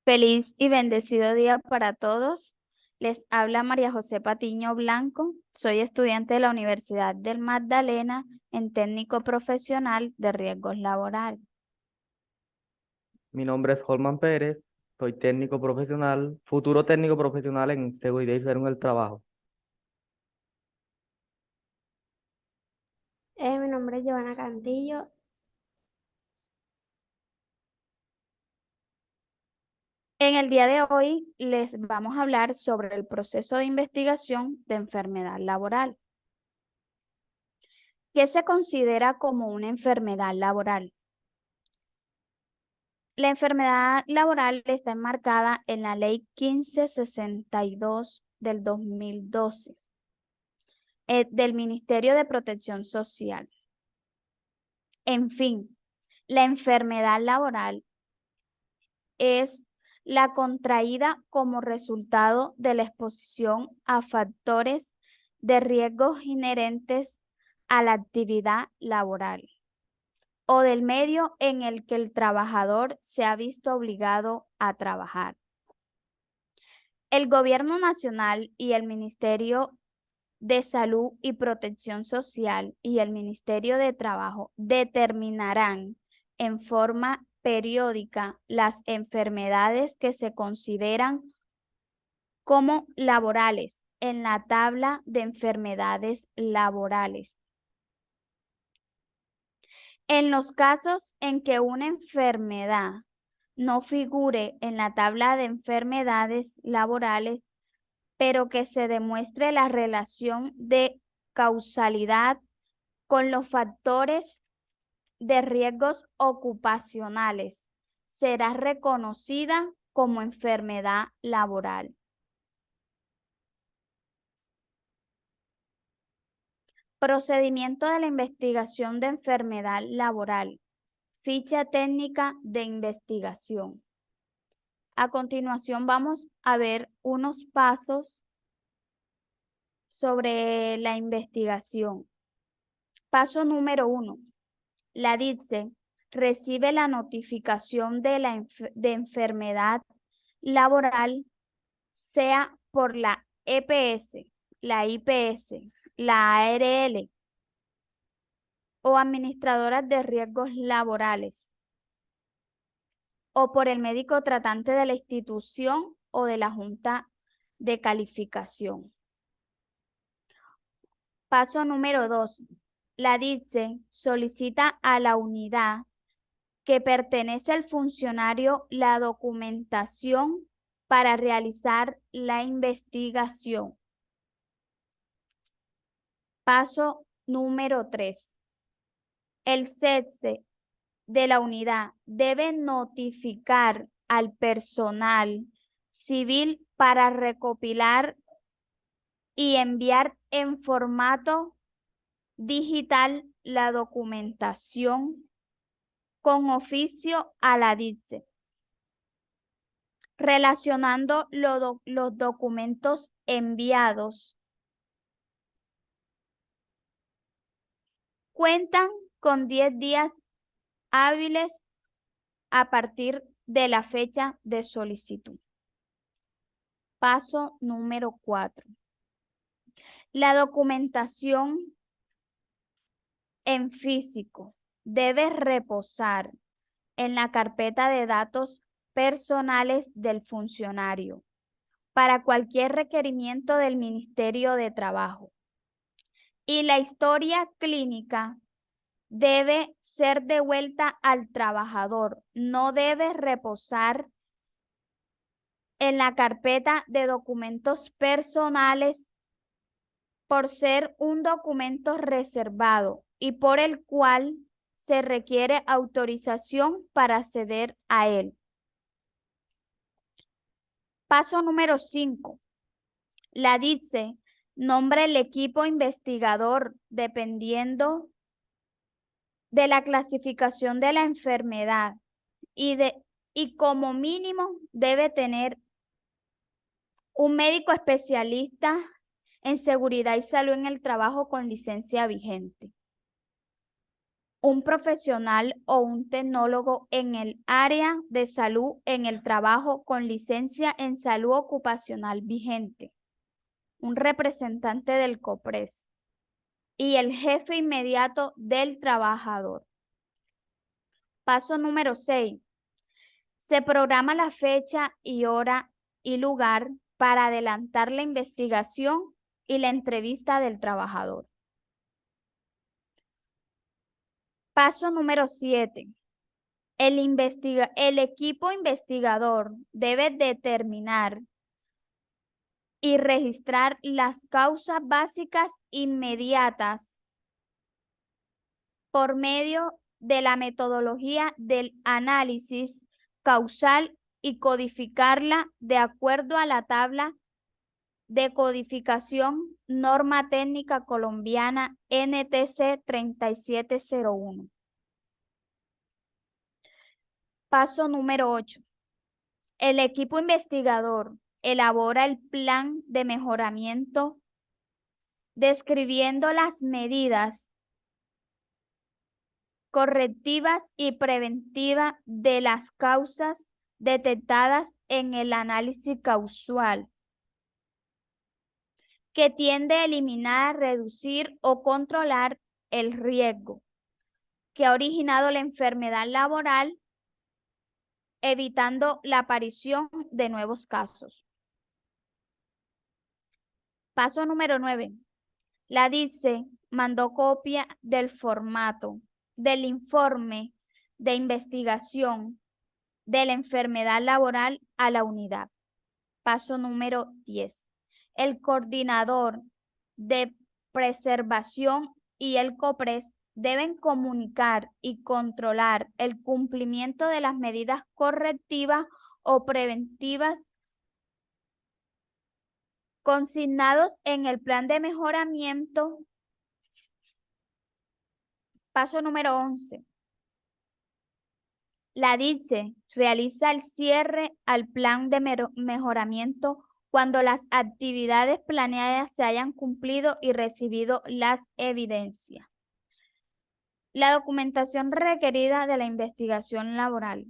Feliz y bendecido día para todos. Les habla María José Patiño Blanco. Soy estudiante de la Universidad del Magdalena en técnico profesional de riesgos laborales. Mi nombre es Holman Pérez, soy técnico profesional, futuro técnico profesional en seguridad y salud en el trabajo. Mi nombre es Giovanna Cantillo. En el día de hoy les vamos a hablar sobre el proceso de investigación de enfermedad laboral. ¿Qué se considera como una enfermedad laboral? La enfermedad laboral está enmarcada en la Ley 1562 del 2012 del Ministerio de Protección Social. En fin, la enfermedad laboral es la contraída como resultado de la exposición a factores de riesgos inherentes a la actividad laboral o del medio en el que el trabajador se ha visto obligado a trabajar. El Gobierno Nacional y el Ministerio de Salud y Protección Social y el Ministerio de Trabajo determinarán en forma periódica las enfermedades que se consideran como laborales en la tabla de enfermedades laborales. En los casos en que una enfermedad no figure en la tabla de enfermedades laborales, pero que se demuestre la relación de causalidad con los factores de riesgos ocupacionales, será reconocida como enfermedad laboral. Procedimiento de la investigación de enfermedad laboral. Ficha técnica de investigación. A continuación vamos a ver unos pasos sobre la investigación. Paso número 1. La DITSE recibe la notificación de enfermedad laboral, sea por la EPS, la IPS, la ARL o administradoras de riesgos laborales, o por el médico tratante de la institución o de la Junta de Calificación. Paso número 2. La DITSE solicita a la unidad que pertenece al funcionario la documentación para realizar la investigación. Paso número 3. El CETSE de la unidad debe notificar al personal civil para recopilar y enviar en formato digital la documentación con oficio a la DITSE, relacionando los documentos enviados. Cuentan con 10 días hábiles a partir de la fecha de solicitud. Paso número 4. La documentación en físico debe reposar en la carpeta de datos personales del funcionario para cualquier requerimiento del Ministerio de Trabajo. Y la historia clínica debe ser devuelta al trabajador, no debe reposar en la carpeta de documentos personales por ser un documento reservado y por el cual se requiere autorización para acceder a él. Paso número 5. La DITSE nombra el equipo investigador dependiendo de la clasificación de la enfermedad y como mínimo debe tener un médico especialista en seguridad y salud en el trabajo con licencia vigente, un profesional o un tecnólogo en el área de salud en el trabajo con licencia en salud ocupacional vigente, un representante del COPRES y el jefe inmediato del trabajador. Paso número 6. Se programa la fecha y hora y lugar para adelantar la investigación y la entrevista del trabajador. Paso número 7. El equipo investigador debe determinar y registrar las causas básicas inmediatas por medio de la metodología del análisis causal y codificarla de acuerdo a la tabla de codificación Norma Técnica Colombiana NTC 3701. Paso número 8. El equipo investigador elabora el plan de mejoramiento describiendo las medidas correctivas y preventivas de las causas detectadas en el análisis causal, que tiende a eliminar, reducir o controlar el riesgo que ha originado la enfermedad laboral, evitando la aparición de nuevos casos. Paso número 9. La DICE mandó copia del formato del informe de investigación de la enfermedad laboral a la unidad. Paso número 10. El coordinador de preservación y el COPRES deben comunicar y controlar el cumplimiento de las medidas correctivas o preventivas consignados en el plan de mejoramiento. Paso número 11. La DICE realiza el cierre al plan de mejoramiento cuando las actividades planeadas se hayan cumplido y recibido las evidencias. La documentación requerida de la investigación laboral.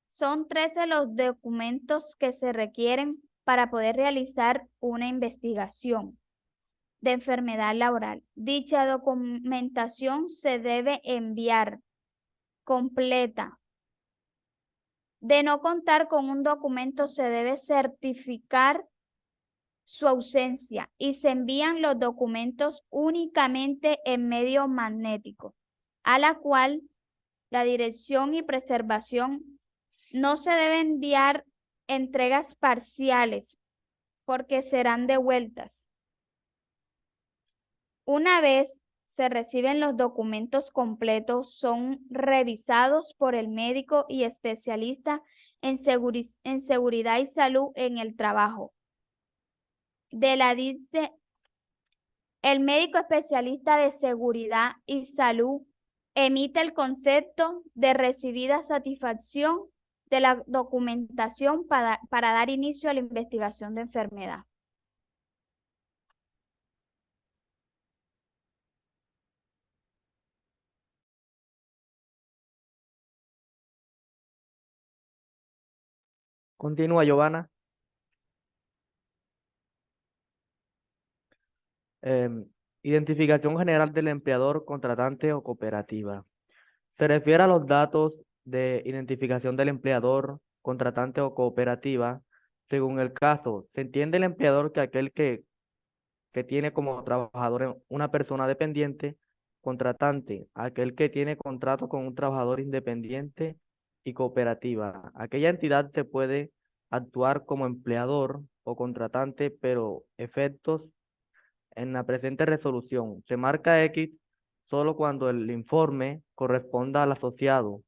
Son 13 los documentos que se requieren para poder realizar una investigación de enfermedad laboral. Dicha documentación se debe enviar completa. De no contar con un documento, se debe certificar su ausencia y se envían los documentos únicamente en medio magnético, a la cual la dirección y preservación no se debe enviar entregas parciales porque serán devueltas. Una vez se reciben los documentos completos, son revisados por el médico y especialista en seguridad y salud en el trabajo. De la DICE, el médico especialista de seguridad y salud emite el concepto de recibida satisfacción de la documentación para dar inicio a la investigación de enfermedad. Continúa, Giovanna. Identificación general del empleador, contratante o cooperativa. Se refiere a los datos de identificación del empleador, contratante o cooperativa. Según el caso, se entiende el empleador que aquel que tiene como trabajador una persona dependiente, contratante, aquel que tiene contrato con un trabajador independiente, y cooperativa. Aquella entidad se puede actuar como empleador o contratante, pero efectos en la presente resolución. Se marca X solo cuando el informe corresponda al asociado.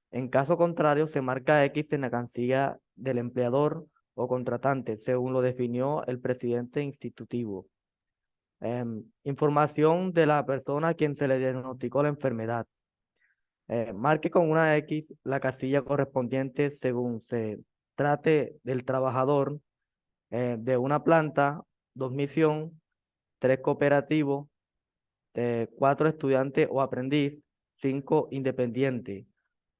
En caso contrario, se marca X en la casilla del empleador o contratante, según lo definió el presidente institutivo. Información de la persona a quien se le diagnosticó la enfermedad. Marque con una X la casilla correspondiente según se trate del trabajador, de una planta, 2 misión, 3 cooperativo, 4 estudiante o aprendiz, 5 independiente.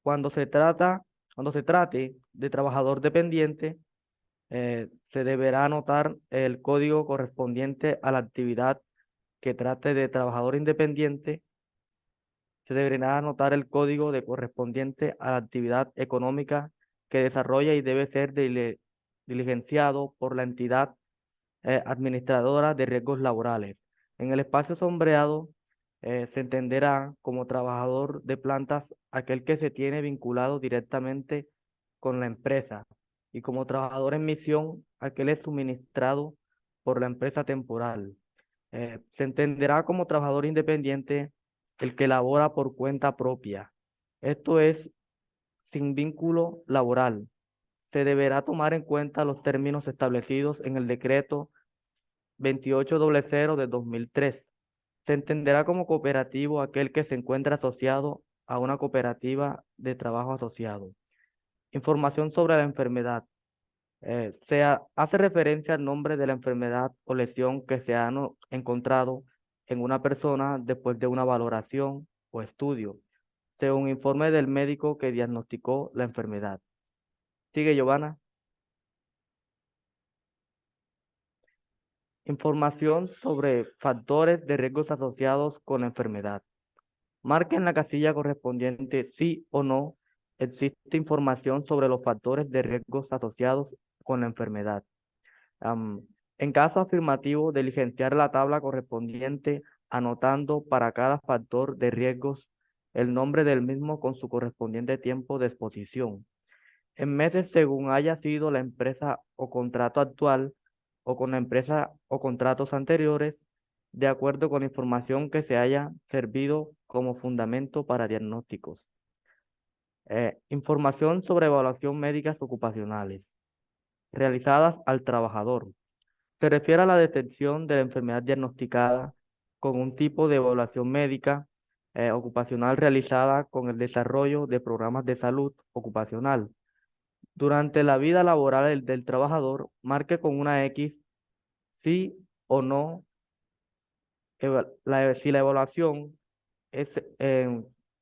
Cuando se trate de trabajador dependiente, se deberá anotar el código correspondiente a la actividad que trate de trabajador independiente. Se deberá anotar el código correspondiente a la actividad económica que desarrolla y debe ser diligenciado por la entidad administradora de riesgos laborales. En el espacio sombreado se entenderá como trabajador de plantas aquel que se tiene vinculado directamente con la empresa y como trabajador en misión aquel es suministrado por la empresa temporal. Se entenderá como trabajador independiente el que labora por cuenta propia. Esto es sin vínculo laboral. Se deberá tomar en cuenta los términos establecidos en el decreto 2800 de 2003. Se entenderá como cooperativo aquel que se encuentra asociado a una cooperativa de trabajo asociado. Información sobre la enfermedad. Hace referencia al nombre de la enfermedad o lesión que se ha encontrado en una persona después de una valoración o estudio, según informe del médico que diagnosticó la enfermedad. Sigue, Giovanna. Información sobre factores de riesgos asociados con la enfermedad. Marque en la casilla correspondiente sí o no existe información sobre los factores de riesgos asociados con la enfermedad. En caso afirmativo, diligenciar la tabla correspondiente anotando para cada factor de riesgos el nombre del mismo con su correspondiente tiempo de exposición. En meses según haya sido la empresa o contrato actual o con la empresa o contratos anteriores, de acuerdo con la información que se haya servido como fundamento para diagnósticos. Información sobre evaluación médicas ocupacionales realizadas al trabajador. Se refiere a la detección de la enfermedad diagnosticada con un tipo de evaluación médica ocupacional realizada con el desarrollo de programas de salud ocupacional. Durante la vida laboral del trabajador, marque con una X sí o no si la evaluación es,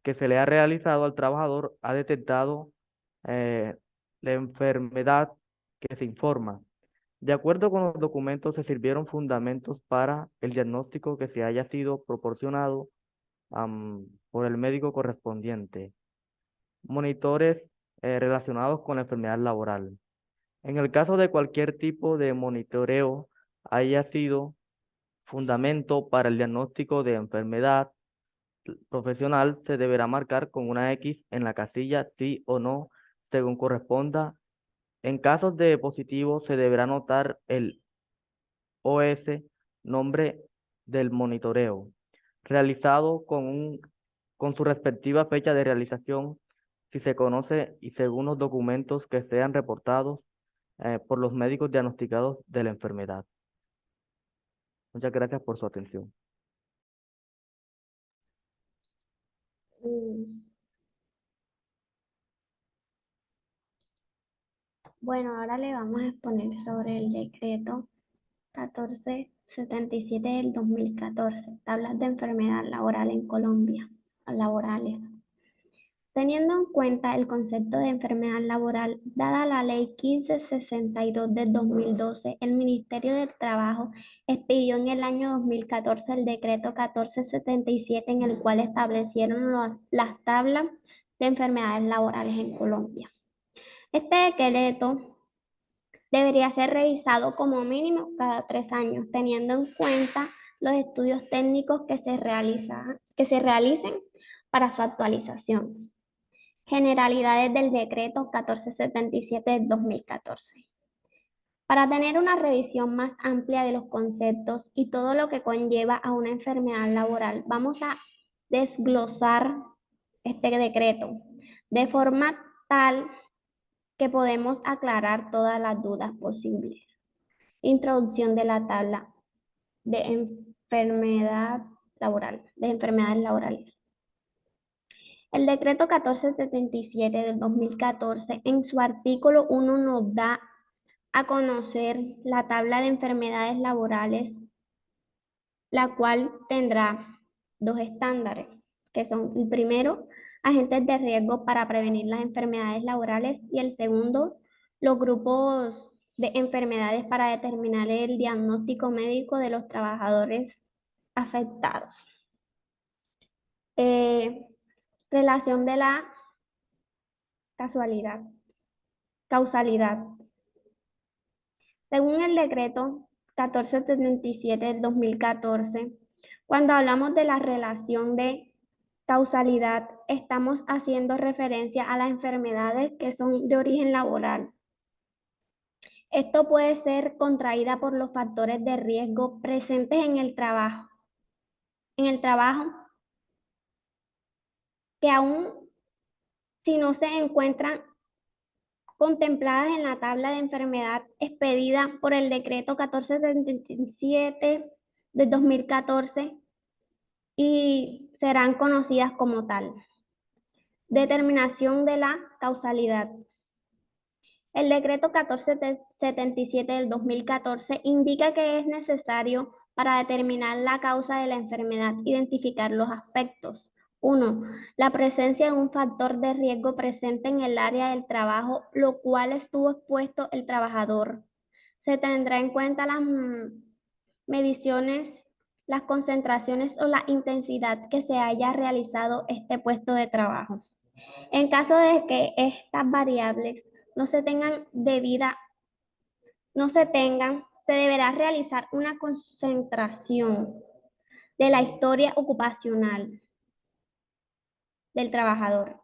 que se le ha realizado al trabajador ha detectado eh, la enfermedad que se informa. De acuerdo con los documentos, se sirvieron fundamentos para el diagnóstico que se haya sido proporcionado por el médico correspondiente. Monitores relacionados con la enfermedad laboral. En el caso de cualquier tipo de monitoreo haya sido fundamento para el diagnóstico de enfermedad profesional, se deberá marcar con una X en la casilla sí o no, según corresponda. En casos de positivo, se deberá anotar el OS, nombre del monitoreo, realizado con su respectiva fecha de realización, si se conoce y según los documentos que sean reportados por los médicos diagnosticados de la enfermedad. Muchas gracias por su atención. Bueno, ahora le vamos a exponer sobre el decreto 1477 del 2014, tablas de enfermedad laboral en Colombia, laborales. Teniendo en cuenta el concepto de enfermedad laboral, dada la Ley 1562 del 2012, el Ministerio del Trabajo expidió en el año 2014 el decreto 1477 en el cual establecieron las tablas de enfermedades laborales en Colombia. Este decreto debería ser revisado como mínimo cada 3 años, teniendo en cuenta los estudios técnicos que se realicen para su actualización. Generalidades del decreto 1477 del 2014. Para tener una revisión más amplia de los conceptos y todo lo que conlleva a una enfermedad laboral, vamos a desglosar este decreto de forma tal que podemos aclarar todas las dudas posibles. Introducción de la tabla de enfermedades laborales. El decreto 1477 del 2014, en su artículo 1, nos da a conocer la tabla de enfermedades laborales, la cual tendrá dos estándares, que son el primero, agentes de riesgo para prevenir las enfermedades laborales, y el segundo, los grupos de enfermedades para determinar el diagnóstico médico de los trabajadores afectados. Relación de la causalidad. Según el decreto 1477 del 2014, cuando hablamos de la relación de causalidad, estamos haciendo referencia a las enfermedades que son de origen laboral. Esto puede ser contraída por los factores de riesgo presentes en el trabajo. Que aún si no se encuentran contempladas en la tabla de enfermedad expedida por el decreto 1477 del 2014 y serán conocidas como tal. Determinación de la causalidad. El decreto 1477 del 2014 indica que es necesario para determinar la causa de la enfermedad identificar los aspectos. 1. La presencia de un factor de riesgo presente en el área del trabajo, lo cual estuvo expuesto el trabajador. Se tendrá en cuenta las mediciones, las concentraciones o la intensidad que se haya realizado este puesto de trabajo. En caso de que estas variables no se tengan, se deberá realizar una concentración de la historia ocupacional del trabajador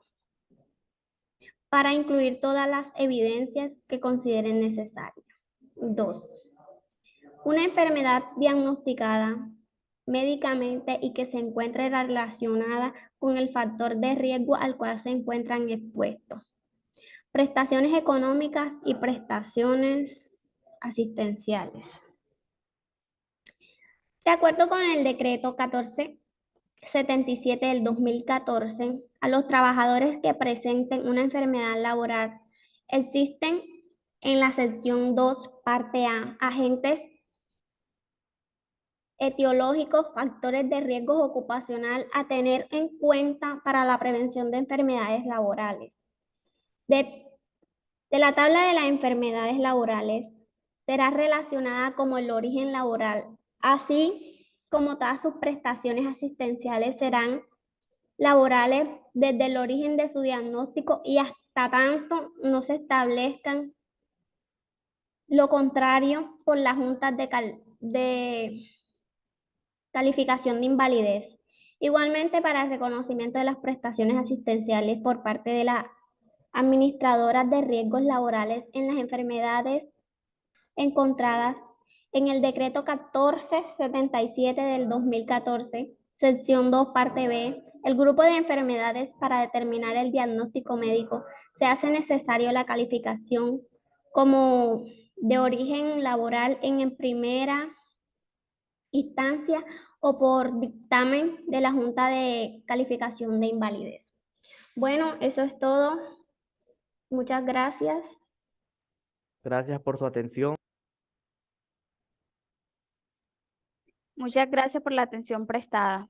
para incluir todas las evidencias que consideren necesarias. 2. Una enfermedad diagnosticada médicamente y que se encuentre relacionada con el factor de riesgo al cual se encuentran expuestos. Prestaciones económicas y prestaciones asistenciales. De acuerdo con el decreto 1477 del 2014, a los trabajadores que presenten una enfermedad laboral existen en la sección 2, parte A, agentes etiológicos, factores de riesgo ocupacional a tener en cuenta para la prevención de enfermedades laborales. De la tabla de las enfermedades laborales será relacionada como el origen laboral, así como todas sus prestaciones asistenciales serán laborales desde el origen de su diagnóstico y hasta tanto no se establezcan lo contrario por la Junta de Calificación de Invalidez. Igualmente, para el reconocimiento de las prestaciones asistenciales por parte de las administradoras de riesgos laborales en las enfermedades encontradas en el decreto 1477 del 2014, sección 2, parte B, el grupo de enfermedades para determinar el diagnóstico médico, se hace necesario la calificación como de origen laboral en primera instancia o por dictamen de la Junta de Calificación de Invalidez. Bueno, eso es todo. Muchas gracias. Gracias por su atención. Muchas gracias por la atención prestada.